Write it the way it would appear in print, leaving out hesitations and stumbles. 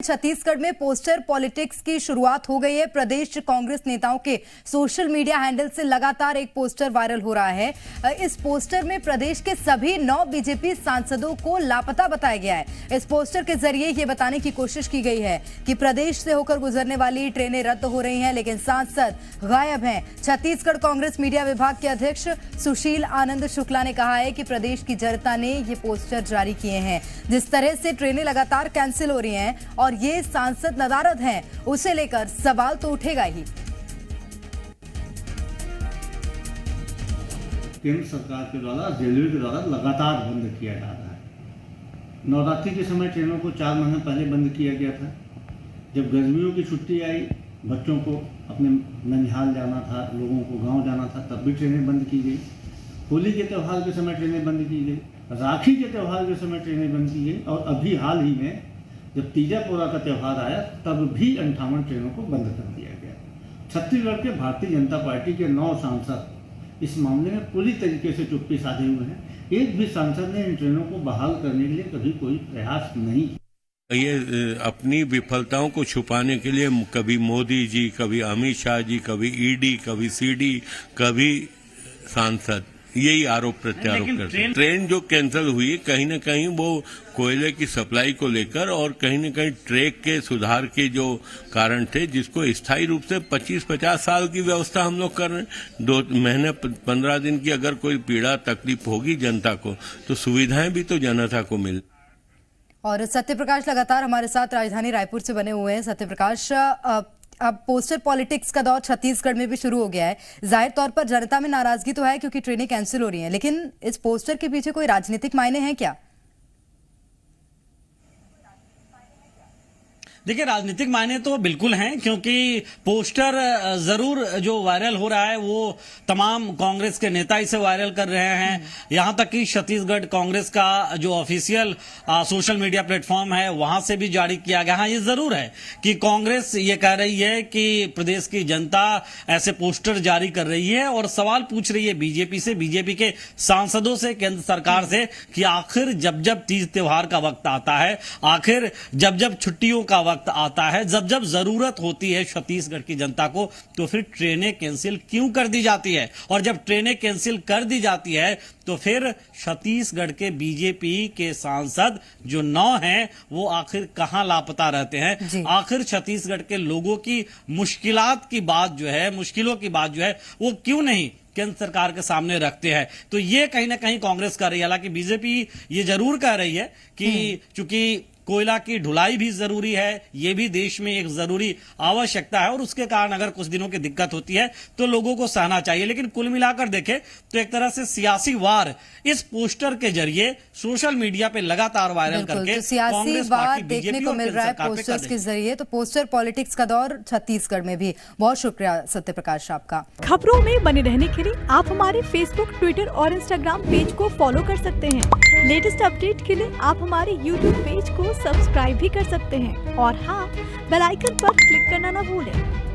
छत्तीसगढ़ में poster politics की शुरुआत हो गई है। प्रदेश कांग्रेस नेताओं के सोशल मीडिया हैंडल से लगातार एक पोस्टर वायरल हो रहा है। इस पोस्टर में प्रदेश के सभी 9 बीजेपी सांसदों को लापता बताया गया है। इस पोस्टर के जरिए ये बताने की कोशिश की गई है कि प्रदेश से होकर गुजरने वाली ट्रेनें रद्द हो रही हैं, लेकिन सांसद गायब हैं। छत्तीसगढ़ कांग्रेस मीडिया विभाग के अध्यक्ष सुशील आनंद शुक्ला ने कहा है कि प्रदेश की जनता ने ये पोस्टर जारी किए हैं। जिस तरह से ट्रेनें लगातार कैंसिल हो रही हैं और ये सांसद नदारद हैं, उसे लेकर सवाल तो उठेगा ही। केंद्र सरकार के द्वारा रेलवे के द्वारा लगातार बंद किया जा रहा है। नवरात्रि के समय ट्रेनों को 4 महीने पहले बंद किया गया था। जब गर्मियों की छुट्टी आई, बच्चों को अपने ननिहाल जाना था, लोगों को गांव जाना था, तब भी ट्रेनें बंद की गई। होली के त्यौहार के समय ट्रेनें बंद की गई, राखी के त्यौहार के समय ट्रेनें बंद की गई और अभी हाल ही में जब तीजा पोरा का त्यौहार आया तब भी 58 ट्रेनों को बंद कर दिया गया। छत्तीसगढ़ के भारतीय जनता पार्टी के 9 सांसद इस मामले में पूरी तरीके से चुप्पी साधे हुए हैं। एक भी सांसद ने इन ट्रेनों को बहाल करने के लिए कभी कोई प्रयास नहीं किया। ये अपनी विफलताओं को छुपाने के लिए कभी मोदी जी, कभी अमित शाह जी, कभी ईडी, कभी सीडी, कभी सांसद यही आरोप प्रत्यारोप करते हैं। ट्रेन जो कैंसिल हुई कहीं न कहीं वो कोयले की सप्लाई को लेकर और कहीं न कहीं ट्रैक के सुधार के जो कारण थे, जिसको स्थायी रूप से 25-50 साल की व्यवस्था हम लोग कर रहे हैं। 2 महीने 15 दिन की अगर कोई पीड़ा तकलीफ होगी जनता को, तो सुविधाएं भी तो जनता को मिल। और सत्यप्रकाश लगातार हमारे साथ राजधानी रायपुर से बने हुए हैं। सत्यप्रकाश, अब पोस्टर पॉलिटिक्स का दौर छत्तीसगढ़ में भी शुरू हो गया है। जाहिर तौर पर जनता में नाराजगी तो है क्योंकि ट्रेनें कैंसिल हो रही हैं, लेकिन इस पोस्टर के पीछे कोई राजनीतिक मायने हैं क्या? देखिए, राजनीतिक मायने तो बिल्कुल हैं, क्योंकि पोस्टर जरूर जो वायरल हो रहा है वो तमाम कांग्रेस के नेता इसे वायरल कर रहे हैं। यहां तक कि छत्तीसगढ़ कांग्रेस का जो ऑफिशियल सोशल मीडिया प्लेटफॉर्म है वहां से भी जारी किया गया। हाँ, ये जरूर है कि कांग्रेस ये कह रही है कि प्रदेश की जनता ऐसे पोस्टर जारी कर रही है और सवाल पूछ रही है बीजेपी से, बीजेपी के सांसदों से, केंद्र सरकार से कि आखिर जब जब तीज त्योहार का वक्त आता है, आखिर जब जब छुट्टियों का वक्त आता है, जब जब जरूरत होती है छत्तीसगढ़ की जनता को, तो फिर ट्रेनें कैंसिल क्यों कर दी जाती है? और जब ट्रेनें कैंसिल कर दी जाती है तो फिर छत्तीसगढ़ के बीजेपी के सांसद जो 9 हैं वो आखिर कहां लापता रहते हैं? आखिर छत्तीसगढ़ के लोगों की मुश्किलात की बात जो है, मुश्किलों की बात जो है, वो क्यों नहीं केंद्र सरकार के सामने रखते हैं? तो ये कहीं ना कहीं कांग्रेस कर रही है। हालांकि बीजेपी ये जरूर कह रही है कि चूंकि कोयला की ढुलाई भी जरूरी है, ये भी देश में एक जरूरी आवश्यकता है और उसके कारण अगर कुछ दिनों की दिक्कत होती है तो लोगों को सहना चाहिए। लेकिन कुल मिलाकर देखें तो एक तरह से सियासी वार इस पोस्टर के जरिए सोशल मीडिया पे लगातार वायरल करके तो सियासी वार देखने को मिल रहा है पोस्टर्स के जरिए। तो पोस्टर पॉलिटिक्स का दौर छत्तीसगढ़ में भी। बहुत शुक्रिया सत्यप्रकाश आपका। खबरों में बने रहने के लिए आप हमारे फेसबुक, ट्विटर और इंस्टाग्राम पेज को फॉलो कर सकते हैं। लेटेस्ट अपडेट के लिए आप हमारे यूट्यूब पेज को सब्सक्राइब भी कर सकते हैं और हाँ, बेल आइकन पर क्लिक करना ना भूलें।